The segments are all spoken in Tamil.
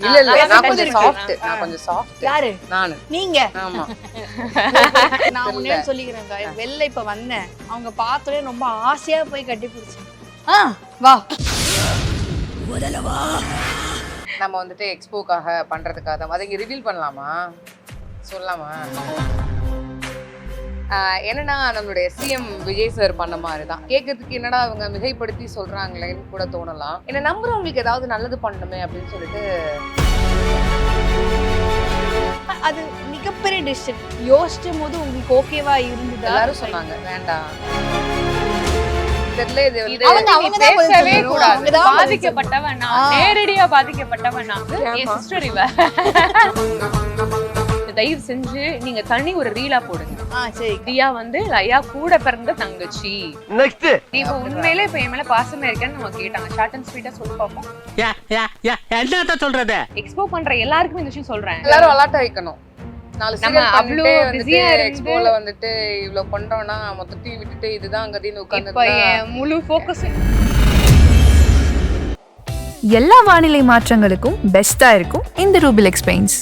இல்ல இல்ல நான் கொஞ்சம் சாஃப்ட் யாரு நானு நீங்க ஆமா நான் முன்னே சொல்லிக்கிறேன்க்கா வெளில இப்ப வந்தேன் அவங்க பார்த்தோடனே ரொம்ப ஆசையா போய் கட்டி பிடிச்சேன் வா நம்ம வந்துட்டு எக்ஸ்போக்காக பண்றதுக்காக தான் அதை இங்க ரிவீல் பண்ணலாமா சொல்லலாமா என்னன்னா நம்மளுடைய சிஎம் விஜய் சார் பண்ண மாதிரி தான் கேட்கறதுக்கு என்னடா அவங்க மிகைப்படுத்தி சொல்றாங்களேன்னு கூட தோணலாம் என்ன நம்புறவங்களுக்கு ஏதாவது நல்லது பண்ணணுமே அப்படின்னு சொல்லிட்டு அது மிகப்பெரிய டிசிஷன் யோசிச்சும் போது உங்களுக்கு ஓகேவா இருந்ததா எல்லாரும் சொன்னாங்க வேண்டாம் தெரியல இது வந்து அவங்க தான் பேசவே சொல்லணும். கூடாது. அவங்க தான் பாதிக்கப்பட்டவன் நான், நேரடியா பாதிக்கப்பட்டவன் நான். என் sister இவ. தயவு செஞ்சு நீங்க தனி ஒரு ரீலா போடுங்க. சரி தியா வந்து லயா கூட பிறந்த தங்கச்சி. நெக்ஸ்ட் நீ இப்ப உண்மையிலே இப்ப என் மேல பாசமா இருக்கேன்னு நம்ம கேட்டாங்க. ஷார்ட் அண்ட் ஸ்வீட்டா சொல்லி பார்ப்போம். என்னத்த சொல்றது எக்ஸ்போ பண்ற எல்லாருக்குமே இந்த விஷயம் சொல்றேன். எல்லாரும் அலர்ட் ஆயிக்கணும் நாலு நம்ம சீரியல் அவ்வளோ பண்ணிட்டு பிஸியா வந்துட்டு இருந்து எக்ஸ்போல வந்துட்டு இவ்வளவு பண்றோம்னா மொத்தத்தையும் விட்டுட்டு இதுதான் கதின்னு இப்ப உட்கார்ந்து என் முழு போக்கஸ் எல்லா வானிலை மாற்றங்களுக்கும் பெஸ்டா இருக்கும் இந்த ரூபில் எக்ஸ்பிளைன்ஸ்.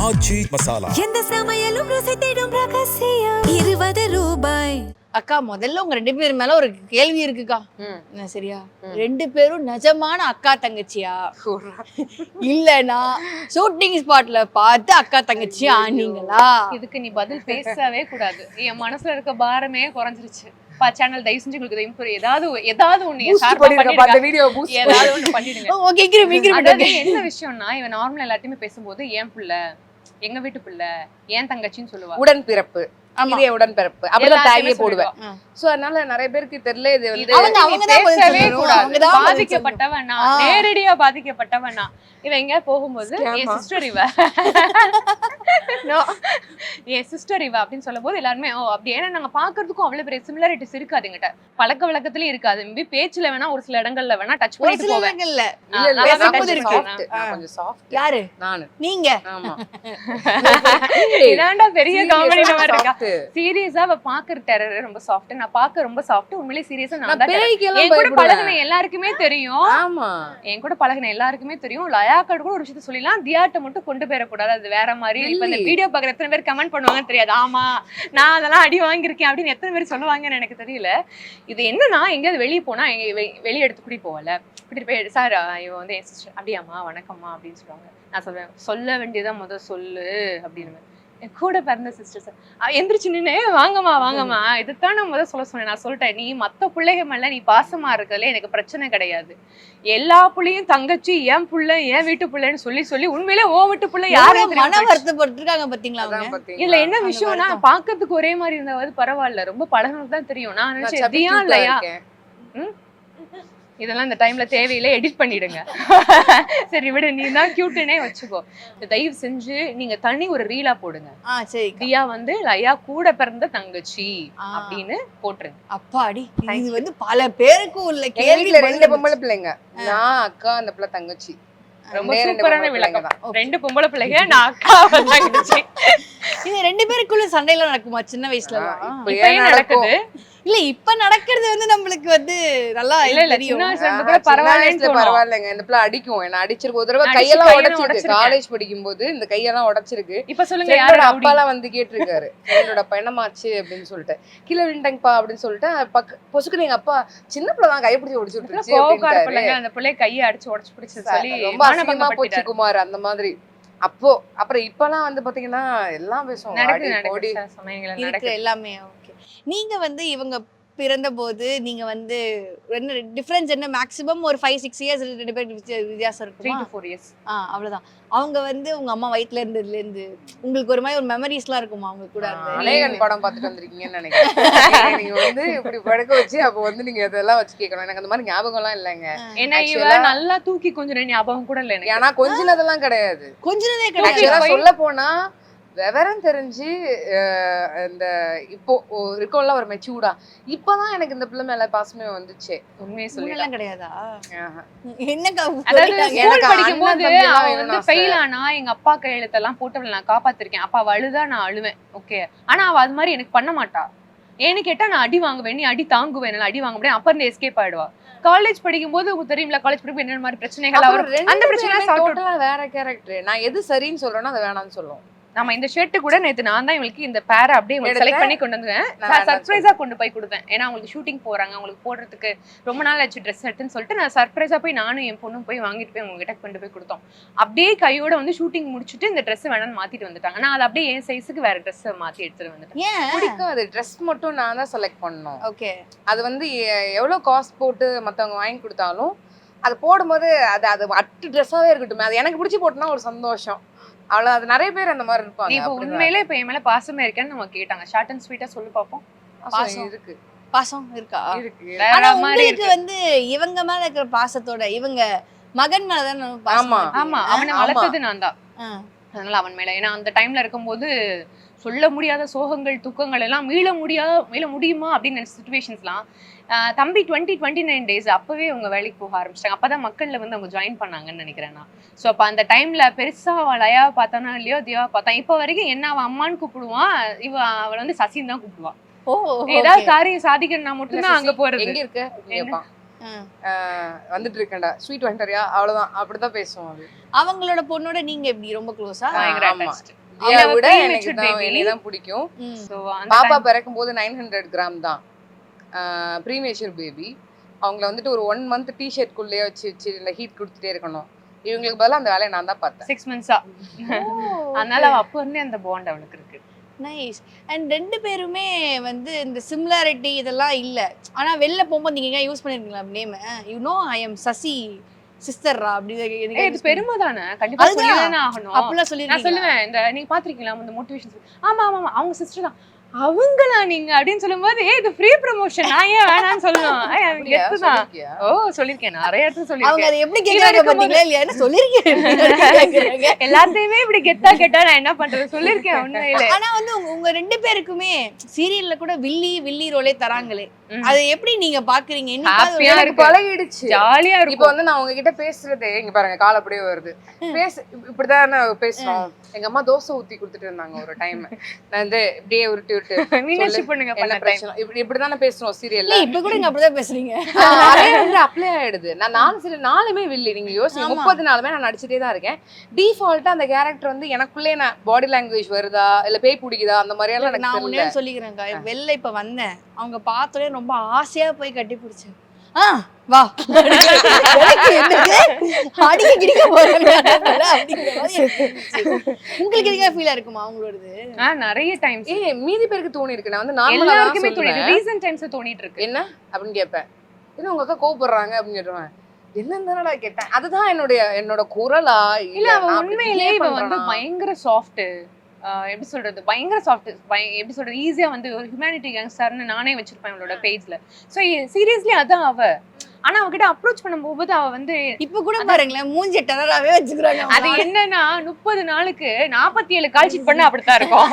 ஆச்சி மசாலா எந்த சமையலும் ருசி தேடும் ரகசியம் 20 ரூபாய். அக்கா முதல்ல உங்க 2 பேர் மேல ஒரு கேள்வி இருக்குக்கா என்ன சரியா 2 பேரும் நிஜமான அக்கா தங்கச்சியா இல்லனா ஷூட்டிங் ஸ்பாட்ல பார்த்து அக்கா தங்கச்சி ஆனீங்களா இதுக்கு நீ பதில் பேசவே கூடாது. என் மனசுல இருக்க பாரமே குறைஞ்சிருச்சு. சேனல் தயவு செஞ்சு உங்களுக்கு ஏதாவது ஒண்ணு சார்பா பண்ணிடுங்க. அந்த வீடியோ பூஸ்ட் ஏதாவது ஒண்ணு பண்ணிடுங்க. ஓகே அதாவது என்ன விஷயம்னா இவன் நார்மலா எல்லாத்தையுமே பேசும்போது என் புள்ள எங்க வீட்டு புள்ள ஏன் தங்கச்சின்னு சொல்லுவா. உடன் பிறப்பு இதே உடன் பிறப்பு அப்படிதான் டேகே போடுவேன் சோ அதனால நிறைய பேருக்கு தெரியல இது வந்து அவங்க தான் பேசவே கூடாது. அவங்க தான் பாதிக்கப்பட்டவன் நான், நேரடியா பாதிக்கப்பட்டவன் நான். இவன் எங்க போகும்போது என் சிஸ்டர் இவ என் சிஸ்டர் இவ அப்படின்னு சொல்லும் போது எல்லாருமே ஓ அப்படி ஏன்னா நாங்க பாக்குறதுக்கும் அவ்வளவு பெரிய சிமிலாரிட்டிஸ் இருக்காது எங்கிட்ட. பழக்க வழக்கத்திலயும் இருக்காது. மேபி பேச்சுல வேணா ஒரு சில இடங்கள்ல வேணா டச் பண்ணிட்டு போவேன். இல்ல கொஞ்சம் சாஃப்ட் யாரு நானு நீங்க ஆமா இதாண்டா பெரிய காமெடி மாதிரி இருக்கா. சீரியஸா அவ பாக்குற டெரர் ரொம்ப சாஃப்ட். நான் பாக்க ரொம்ப சாஃப்ட். உண்மையிலேயே சீரியஸா நான் தான் என் கூட பழகுன எல்லாருக்குமே தெரியும். ஆமா என் கூட பழகுன எல்லாருக்குமே தெரியும். லயாக்காடு கூட ஒரு விஷயத்த சொல்லிடலாம், தியாட்ட மட்டும் கொண்டு போயிடக்கூடாது, அது வேற மாதிரி. இப்ப இந்த வீடியோ பாக்குற எத்தனை பேர் கமெண்ட் பண்ணுவாங்கன்னு தெரியாது. ஆமா நான் அதெல்லாம் அடி வாங்கியிருக்கேன் அப்படின்னு எத்தனை பேர் சொல்லுவாங்கன்னு எனக்கு தெரியல. இது என்னன்னா எங்கேயாவது வெளியே போனா வெளியே எடுத்து கூட்டி போகல இப்படி போய் சார் இவ வந்து என் சிஸ்டர் அப்படியாம்மா வணக்கம்மா அப்படின்னு சொல்லுவாங்க. நான் சொல்லுவேன் சொல்ல வேண்டியதான் முதல் சொல்லு அப்படின்னு. என் கூட பிறந்த சிஸ்டர் சார் எந்திரிச்சு நின்று வாங்கம்மா வாங்கம்மா இதுதான் நான் முதல் சொன்னேன். நான் சொல்லிட்டேன் நீ மத்த பிள்ளைங்க மேல நீ பாசமா இருக்கிறதுல எனக்கு பிரச்சனை கிடையாது. எல்லா புள்ளையும் தங்கச்சி என் புள்ள என் வீட்டு பிள்ளைன்னு சொல்லி சொல்லி உண்மையிலே ஓ வீட்டு பிள்ளை யாரும் மன வருத்தப்பட்டிருக்காங்க பாத்தீங்களா அவங்க இல்ல என்ன விஷயம்னா பாக்குறதுக்கு ஒரே மாதிரி இருந்தாவது பரவாயில்ல. ரொம்ப பழகினது தான் தெரியும். நான் நினைச்சேன் தியா இல்லையா இதெல்லாம் இந்த டைம்ல தேவையில்லை எடிட் பண்ணிடுங்க. சரி விடு நீ தான் கியூட்டுனே வச்சுக்கோ. தயவு செஞ்சு நீங்க தனி ஒரு ரீலா போடுங்க. சரி தியா வந்து லயா கூட பிறந்த தங்கச்சி அப்படின்னு போட்டுருங்க. அப்பாடி இது வந்து பல பேருக்கு உள்ள கேள்வியில கேள்வி 2 பொம்பளை பிள்ளைங்க நான் அக்கா அந்த பிள்ளை தங்கச்சி ரொம்ப சூப்பரான விளக்கம். 2 பொம்பளை பிள்ளைங்க நான் அக்கா தங்கச்சி. இது 2 பேருக்குள்ள சண்டையில நடக்குமா சின்ன வயசுல இப்ப ஏன் நடக்குது? இல்ல இப்ப நடக்கிறது வந்து நம்மளுக்கு வந்து நல்லா இல்ல இல்ல சின்ன வயசுல இருந்து கூட பரவாயில்லைங்க. இந்த பிள்ளை அடிக்கும் என்ன அடிச்சிருக்கு. ஒரு தடவை கையெல்லாம் உடைச்சிருக்கு. காலேஜ் படிக்கும் போது இந்த கையெல்லாம் உடைச்சிருக்கு. இப்ப சொல்லுங்க யாரோட அப்பாலாம் வந்து கேட்டிருக்காரு என்னோட பயணமாச்சு அப்படின்னு சொல்லிட்டு கீழே விழுந்தாங்கப்பா அப்படின்னு சொல்லிட்டு பொசுக்கு எங்க அப்பா சின்ன பிள்ளை தான் கைப்பிடிச்சு உடைச்சு விட்டுருச்சு. அந்த பிள்ளை கையை அடிச்சு உடைச்சு பிடிச்சு சொல்லி ரொம்ப அசிங்கமா போச்சு குமார் அந்த மாதிரி. அப்போ அப்புறம் இப்பெல்லாம் வந்து பாத்தீங்கன்னா எல்லாம் பேசுவோம் எல்லாமே. ஓகே நீங்க வந்து இவங்க பிறந்த போது நீங்க வந்து என்ன டிஃபரன்ஸ் என்ன மேக்ஸிமம் ஒரு 5-6 இயர்ஸ் 2 பேர் வித்தியாசம் இருக்கும். 3 to 4 years அவ்வளவுதான். அவங்க வந்து உங்க அம்மா வயித்துல இருந்ததுல இருந்து உங்களுக்கு ஒரு மாதிரி ஒரு மெமரிஸ்லாம் இருக்குமா அவங்க கூட? அநேகன் படம் பார்த்துட்டு வந்திருக்கீங்கன்னு நினைக்கிறேன். நீங்க வந்து இப்படி படுக்க வச்சு அப்ப வந்து நீங்க இதெல்லாம் வச்சு கேட்கணும். எனக்கு அந்த மாதிரி ஞாபகம் எல்லாம் இல்லைங்க. ஏன்னா இவ நல்லா தூக்கி கொஞ்சம் ஞாபகம் கூட இல்லை எனக்கு. ஏன்னா கொஞ்சினதெல்லாம் கிடையாது. கொஞ்சினதே கிடையாது. சொல்ல போனா விவரம் தெரிஞ்சு இந்த இப்போ இருக்கோம்ல ஒரு மெச்சூர்டா இப்பதான் எனக்கு இந்த பிள்ளை மேல பாசமே வந்துச்சு. உண்மையை சொல்லலாம் கிடையாதா? படிக்கும் போது அவன் வந்து ஃபெயில் ஆனா எங்க அப்பா கையெழுத்தெல்லாம் போட்டு நான் காப்பாத்திருக்கேன். அப்பா அழுதா நான் அழுவேன். ஓகே ஆனா அவ அது மாதிரி எனக்கு பண்ண மாட்டா. ஏன்னு கேட்டா நான் அடி வாங்குவேன், நீ அடி தாங்குவேன், என்னால அடி வாங்க முடியும், அப்ப இருந்து எஸ்கேப் ஆயிடுவா. காலேஜ் படிக்கும் போது உங்களுக்கு தெரியும்ல, காலேஜ் படிக்கும் என்ன மாதிரி பிரச்சனைகள் வரும், அந்த பிரச்சனை டோட்டலா வேற கேரக்டர். நான் எது சரின்னு சொல்றேனோ அதை வேணாம்னு சொல்லுவோம். நம்ம இந்த ஷர்ட் கூட நேத்து நான் தான் இவங்களுக்கு இந்த பேரை அப்படியே செலக்ட் பண்ணி கொண்டு வந்தேன். சர்ப்ரைஸா கொண்டு போய் கொடுத்தேன். ஏன்னா அவங்களுக்கு ஷூட்டிங் போறாங்க, அவங்களுக்கு போடுறதுக்கு ரொம்ப நாள் ஆச்சு ட்ரெஸ் எடுத்துன்னு சொல்லிட்டு நான் சர்ப்ரைஸா போய் நானும் என் பொண்ணும் போய் வாங்கிட்டு போய் உங்ககிட்ட கொண்டு போய் கொடுத்தோம். அப்படியே கையோட வந்து ஷூட்டிங் முடிச்சுட்டு இந்த ட்ரெஸ் வேணாம்னு மாத்திட்டு வந்துட்டாங்க. நான் அதை அப்படியே என் சைஸுக்கு வேற ட்ரெஸ் மாத்தி எடுத்துட்டு வந்துட்டேன். ஏன் பிடிக்காது. ட்ரெஸ் மட்டும் நான் தான் செலக்ட் பண்ணணும். ஓகே, அது வந்து எவ்வளவு காஸ்ட் போட்டு மத்தவங்க வாங்கி கொடுத்தாலும் அது போடும்போது அது அட்டு ட்ரெஸ்ஸாவே இருக்கட்டும், அது எனக்கு பிடிச்சி போட்டோம்னா ஒரு சந்தோஷம். அவ்வளவு. அது நிறைய பேர் அந்த மாதிரி இருப்பாங்க. இப்போ உண்மையிலே இப்ப என் மேல பாசமே இருக்கேன்னு நம்ம கேட்டாங்க. ஷார்ட் அண்ட் ஸ்வீட்டா சொல்லி பாப்போம். பாசம் இருக்கு, பாசம் இருக்கா? இருக்கு. ஆனா உங்களுக்கு வந்து இவங்க மேல இருக்கிற பாசத்தோட இவங்க மகன் மேலதான் பாசம். ஆமா, அவனை வளர்த்தது நான் தான். அதனால அவன் மேல, ஏன்னா அந்த டைம்ல இருக்கும்போது சொல்ல முடியாத சோகங்கள் துக்கங்கள் எல்லாம் மீள முடியுமா அப்படின்னு நினைச்ச சுச்சுவேஷன்ஸ்லாம். தம்பி 29 days அப்பவே அவங்க வேலைக்கு போக ஆரம்பிச்சிட்டாங்க. அப்பதான் மக்கள்ல வந்து அவங்க ஜாயின் பண்ணாங்கன்னு நினைக்கிறேன் நான். ஸோ அப்ப அந்த டைம்ல பெருசா அவள் லயா பார்த்தானா இல்லையோ தியாவா பார்த்தான். இப்போ வரைக்கும் என்ன அவன் அம்மான்னு கூப்பிடுவான், அவளை வந்து சசின்னு தான் கூப்பிடுவான். ஏதாவது காரியம் சாதிக்கணும்னா மட்டும்தான் அங்க போறது. எங்க இருக்க கேட்பான், வந்துட்டு இருக்கேன்டா, ஸ்வீட் வாங்கிட்டறியா, அவ்வளவுதான். அப்படிதான் பேசுவோம். அது அவங்களோட பொண்ணோட நீங்க எப்படி ரொம்ப க்ளோஸா? எனக்கு தான் பிடிக்கும். பாப்பா பிறக்கும் போது 900 கிராம் தான் ப்ரீமேச்சர் பேபி. அவங்கள வந்துட்டு ஒரு 1 month டிஷர்ட் குள்ளேயே வச்சு இந்த ஹீட் கொடுத்துட்டே இருக்கணும். இவங்களுக்கு பதிலா அந்த வேலையை நான் தான் பார்த்தேன் 6 months. அதனால அப்போ இருந்தே அந்த பாண்ட் அவளுக்கு இருக்கு. நைஸ். அண்ட் 2 பேருமே வந்து இந்த சிமிலாரிட்டி இதெல்லாம் இல்ல. ஆனா வெளில போகும்போது நீங்க யூஸ் பண்ணிருக்கீங்களா நேம்? யூ நோ ஐ அம் சசி சிஸ்டர்ரா அப்படி இது பெருமை தானே, கண்டிப்பா சொல்லிதானே ஆகணும். அப்பலாம் சொல்லி நான் சொல்லுவேன். இந்த நீங்க பாத்திருக்கீங்களா இந்த மோட்டிவேஷன்? ஆமா ஆமா அவங்க சிஸ்டர் தான். அவங்களா நீங்க அப்படின்னு சொல்லும்போது இது ஃப்ரீ ப்ரமோஷன், நான் ஏன் வேணாம்னு சொல்லணும். கெத்துதான். ஓ சொல்லிருக்கேன், நிறைய இடத்துல சொல்லிருக்கேன். அவங்க அதை எப்படி கேக்குறாங்க பாத்தீங்களா இல்லையா? சொல்லிருக்கேன். எல்லாத்தையுமே இப்படி கெத்தா கேட்டா நான் என்ன பண்றது, சொல்லிருக்கேன் உண்மையிலே. ஆனா வந்து உங்க 2 பேருக்குமே சீரியல்ல கூட வில்லி ரோலே தராங்களே, அது எப்படி நீங்க பாக்குறீங்க? எனக்கு பழகிடுச்சு, ஜாலியா இருக்கும். இப்போ வந்து நான் உங்ககிட்ட பேசுறது இங்க பாருங்க, கால் அப்படியே வருது. இப்படிதான் பேசுறோம். எங்க அம்மா தோசை ஊத்தி கொடுத்துட்டு இருந்தாங்க ஒரு டைம். நான் வந்து இப்படியே உருட்டி இப்படிதானே பேசுறோம் சீரியல்ல. இப்ப கூட நீங்க அப்படிதான் பேசுறீங்க. அப்ளை ஆயிடுது. நான் 4 சீரியல் 4மே வில்லி. நீங்க யோசிங்க, 30 நாளுமே நான் நடிச்சுட்டே தான் இருக்கேன். டிஃபால்ட்டா அந்த கேரக்டர் வந்து எனக்குள்ளே நான் பாடி லாங்குவேஜ் வருதா இல்ல பேய் பிடிக்குதா அந்த மாதிரி எல்லாம் எனக்கு நான் முன்னே சொல்லிக்கிறேன்க்கா. வெளில இப்ப வந்தேன், அவங்க பார்த்தோடனே ரொம்ப ஆசையா போய் கட்டி பிடிச்சேன். வா உங்களுக்கு எங்க ஃபீலா இருக்குமா அவங்களோடது? நிறைய டைம்ஸ் மீதி பேருக்கு தோணி இருக்கு. நான் வந்து எல்லாருக்குமே தோணி இருக்கு. ரீசன்ட் டைம்ஸ்ல தோணிட்டு இருக்கு. என்ன அப்படின்னு கேட்பேன். என்ன உங்க அக்கா கோபப்படுறாங்க அப்படின்னு சொல்லுவேன். என்னன்னு கேட்டேன். அதுதான் என்னோட குரலா இல்ல? உண்மையிலேயே இவ வந்து பயங்கர சாஃப்ட். எப்படி சொல்றது, பயங்கர சாஃப்ட். எப்படி சொல்றது, ஈஸியா வந்து ஒரு ஹியூமனிட்டி கேங்ஸ்டர்னு நானே வச்சிருப்பேன் இவளோட பேஜ்ல. ஸோ சீரியஸ்லி அதான் அவ. ஆனா அவகிட்ட அப்ரோச் பண்ணும் போது அவ வந்து இப்ப கூட பாருங்களேன் மூஞ்சி டெரராவே வச்சுக்கிறாங்க. அது என்னன்னா 30 நாளுக்கு 47 கால் ஷீட் பண்ண அப்படித்தான் இருக்கும்.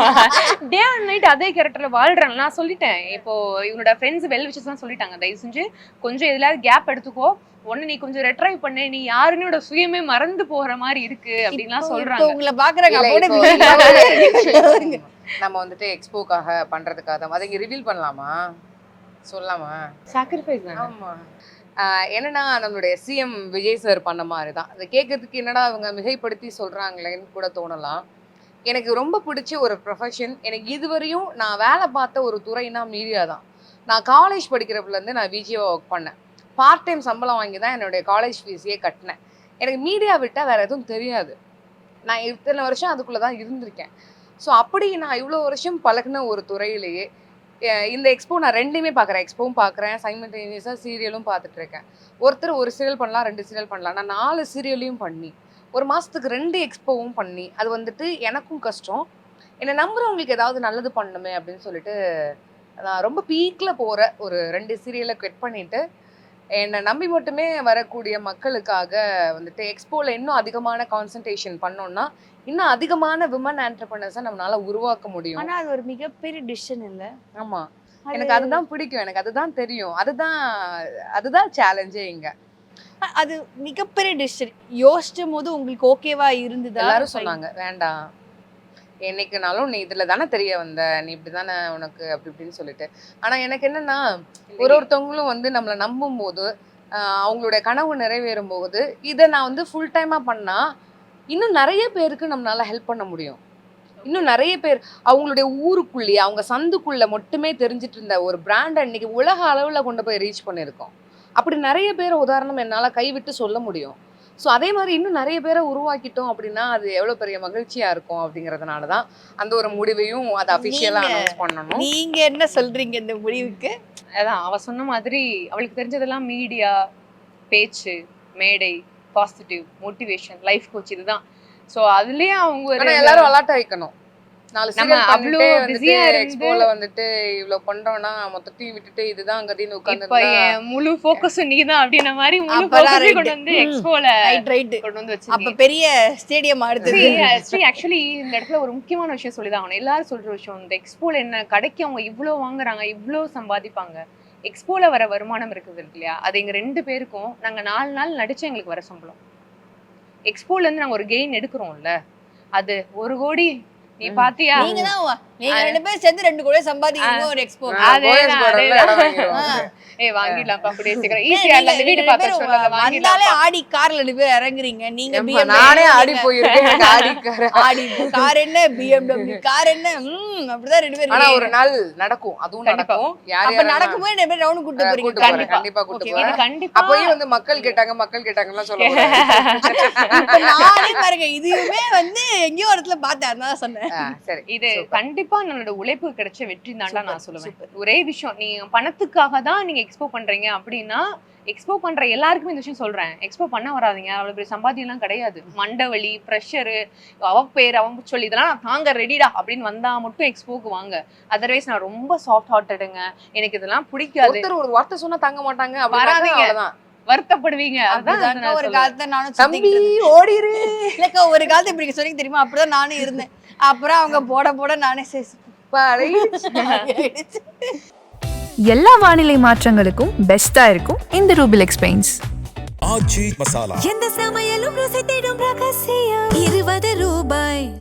டே அண்ட் நைட் அதே கேரக்டர்ல வாழ்றேன். நான் சொல்லிட்டேன், இப்போ இவனோட ஃப்ரெண்ட்ஸ் வெல் விஷஸ் எல்லாம் சொல்லிட்டாங்க, தயவு செஞ்சு கொஞ்சம் எதுலாவது கேப் எடுத்துக்கோ, ஒண்ணு நீ கொஞ்சம் ரெட்ரைவ் பண்ணு, நீ யாருன்னு சுயமே மறந்து போற மாதிரி இருக்கு அப்படின்லாம் சொல்றாங்க. உங்களை பாக்குறாங்க. நம்ம வந்துட்டு எக்ஸ்போக்காக பண்றதுக்காக அதை இங்க ரிவீல் பண்ணலாமா, சொல்லலாமா? சாக்ரிஃபைஸ். ஆமா. என்னன்னா நம்மளுடைய சிஎம் விஜய் சார் பண்ண மாதிரி தான். அதை கேட்கறதுக்கு என்னடா அவங்க மிகைப்படுத்தி சொல்றாங்களேன்னு கூட தோணலாம். எனக்கு ரொம்ப பிடிச்ச ஒரு ப்ரொஃபஷன். எனக்கு இதுவரையும் நான் வேலை பார்த்த ஒரு துறைனா மீடியா தான். நான் காலேஜ் படிக்கிறப்பலேருந்து நான் விஜிஓ ஒர்க் பண்ணேன். பார்ட் டைம் சம்பளம் வாங்கி தான் என்னுடைய காலேஜ் ஃபீஸையே கட்டினேன். எனக்கு மீடியா விட்டால் வேறு எதுவும் தெரியாது. நான் இத்தனை வருஷம் அதுக்குள்ளே தான் இருந்திருக்கேன். ஸோ அப்படி நான் இவ்வளோ வருஷம் பழகின ஒரு துறையிலேயே இந்த எக்ஸ்போ நான் 2மே பார்க்குறேன். எக்ஸ்போவும் பார்க்குறேன், சைமல்டேனியஸாக சீரியலும் பார்த்துட்ருக்கேன். ஒருத்தர் ஒரு சீரியல் பண்ணலாம், 2 சீரியல் பண்ணலாம். நான் 4 சீரியலையும் பண்ணி ஒரு மாதத்துக்கு 2 எக்ஸ்போவும் பண்ணி அது வந்துட்டு எனக்கும் கஷ்டம். என்னை நம்புறவங்களுக்கு ஏதாவது நல்லது பண்ணணுமே அப்படின்னு சொல்லிட்டு நான் ரொம்ப பீக்கில் போகிற ஒரு 2 சீரியலை கட் பண்ணிவிட்டு என்னை நம்பி மட்டுமே வரக்கூடிய மக்களுக்காக வந்துட்டு எக்ஸ்போவில் இன்னும் அதிகமான கான்சன்ட்ரேஷன் பண்ணோம்னா இன்னும் அதிகமான விமன் ஆண்டர்பிரனர்ஸை நம்மளால உருவாக்க முடியும். ஆனா அது ஒரு மிகப்பெரிய டிசிஷன் இல்ல? ஆமா, எனக்கு அதுதான் பிடிக்கும், எனக்கு அதுதான் தெரியும், அதுதான் சேலஞ்சே இங்க. அது மிகப்பெரிய டிசிஷன். யோசிச்சும் போது உங்களுக்கு ஓகேவா இருந்ததா? எல்லாரும் சொன்னாங்க வேண்டாம், என்னைக்குனாலும் நீ இதுல தானே தெரிய வந்த, நீ இப்படிதானே உனக்கு அப்படி இப்படின்னு சொல்லிட்டு. ஆனா எனக்கு என்னன்னா ஒருத்தவங்களும் வந்து நம்மளை நம்பும் போது அவங்களுடைய கனவு நிறைவேறும் போது இதை நான் வந்து ஃபுல் டைமா பண்ணா இன்னும் நிறைய பேருக்கு நம்மளால ஹெல்ப் பண்ண முடியும். இன்னும் நிறைய பேர் அவங்களுடைய ஊருக்குள்ளேயே அவங்க சந்துக்குள்ள மட்டுமே தெரிஞ்சிட்டு இருந்த ஒரு பிராண்டை இன்னைக்கு உலக அளவுல கொண்டு போய் ரீச் பண்ணியிருக்கோம். அப்படி நிறைய பேர் உதாரணம் என்னால கைவிட்டு சொல்ல முடியும். ஸோ அதே மாதிரி இன்னும் நிறைய பேரை உருவாக்கிட்டோம் அப்படின்னா அது எவ்வளவு பெரிய மகிழ்ச்சியா இருக்கும். அப்படிங்கறதுனாலதான் அந்த ஒரு முடிவையும் அதை அபிஷியலா அனௌன்ஸ் பண்ணணும். நீங்க என்ன சொல்றீங்க இந்த முடிவுக்கு? அதான் அவ சொன்ன மாதிரி அவளுக்கு தெரிஞ்சதெல்லாம் மீடியா, பேச்சு, மேடை, பாசிட்டிவ், மோட்டிவேஷன், லைஃப் கோச், இதுதான். ஸோ அதுலயே அவங்க ஆனா எல்லாரும் அலர்ட் ஆயிக்கணும். நாலு நம்ம சீரியல் அவ்வளோ பண்ணிட்டு வந்துட்டு பிஸியா இருந்து எக்ஸ்போல வந்துட்டு இவ்வளவு பண்றோம்னா மொத்தத்தையும் விட்டுட்டு இதுதான் கதின்னு இப்ப உட்கார்ந்து என் முழு ஃபோக்கஸும் நீதான் அப்படின்ன மாதிரி முழு அப்பதான் ஃபோக்கஸையும் right. கொண்டு வந்து எக்ஸ்போல ரைட். கொண்டு வந்து அப்ப வச்சிருக்கீங்க. பெரிய ஸ்டேடியம் அடுத்தது. ஆக்சுவலி இந்த இடத்துல ஒரு முக்கியமான விஷயம் சொல்லிதான் ஆகணும். எல்லாரும் சொல்ற விஷயம், இந்த எக்ஸ்போல என்ன கடைக்கு அவங்க இவ்வளவு வாங்குறாங்க, இவ்வளவு சம்பாதிப்பாங்க. எக்ஸ்போல வர வருமானம் இருக்குது இருக்கு இல்லையா, அது எங்க 2 பேருக்கும் நாங்க 4 நாள் நடிச்சு எங்களுக்கு வர சம்பளம். எக்ஸ்போல இருந்து நாங்க ஒரு கெயின் எடுக்கிறோம்ல, அது 1 கோடி. நீ பாத்தியா? நீங்க ரெண்டு பேரும் சேர்ந்து 2 கோடி சம்பாதிக்கிறீங்க ஒரு எக்ஸ்போ. வாங்கிடலாம் அப்படியே சீக்கிரம் ஈஸியா அந்த வீடு பார்க்க சொல்லுங்க. வந்தாலே ஆடி கார்ல 2 பேர் இறங்குறீங்க. நீங்க நானே ஆடி போயிருக்கேன். ஆடி கார் என்ன, BMW கார் என்ன, அப்படிதான் 2 பேரும். ஆனா ஒரு நாள் நடக்கும், அதுவும் நடக்கும். அப்ப நடக்கும்போது 2 பேர் ரவுண்ட் கூட்டி போறீங்க. கண்டிப்பா கூட்டி போறேன். கண்டிப்பா அப்போயும் வந்து மக்கள் கேட்டாங்கலாம் சொல்லுவாங்க. இப்ப நானே பாருங்க இதுவுமே வந்து எங்கேயோ ஒரு இடத்துல பார்த்தேன், அதான் சொன்னேன். சரி, இது கண்டிப்பா நம்மளோட உழைப்பு கிடைச்ச வெற்றி தான்டா நான் சொல்லுவேன். ஒரே விஷயம், நீங்க பணத்துக்காக தான் நீங்க எக்ஸ்போ பண்றீங்க அப்படின்னா, எக்ஸ்போ பண்ற எல்லாருக்குமே இந்த விஷயம் சொல்றேன், எக்ஸ்போ பண்ண வராதீங்க. அவ்வளவு பெரிய சம்பாத்தியம் எல்லாம் கிடையாது. மண்டவலி, ப்ரெஷரு, அவன் சொல்லி இதெல்லாம் நான் தாங்க ரெடிடா அப்படின்னு வந்தா மட்டும் எக்ஸ்போக்கு வாங்க. அதர்வைஸ் நான் ரொம்ப சாஃப்ட் ஹார்ட்டடுங்க, எனக்கு இதெல்லாம் பிடிக்காது. ஒருத்தர் ஒரு வார்த்தை சொன்னா தாங்க மாட்டாங்க, வராதீங்க, அவ்வளவுதான். வருத்தப்படுவீங்க. அதான் ஒரு காலத்துல நானும் தம்பி ஓடிரு இல்லக்கா, ஒரு காலத்துல இப்படி சொன்னீங்க தெரியுமா, அப்படிதான் நானும் இருந்தேன். அப்புறம் அவங்க போட நானே எல்லா வானிலை மாற்றங்களுக்கும் பெஸ்டா இருக்கும் இந்த ரூபில் எக்ஸ்பிளைன்ஸ். ஆச்சி மசாலா. எந்த சமையலும் ருசி தேடும் ரகசியம் 20 ரூபாய்.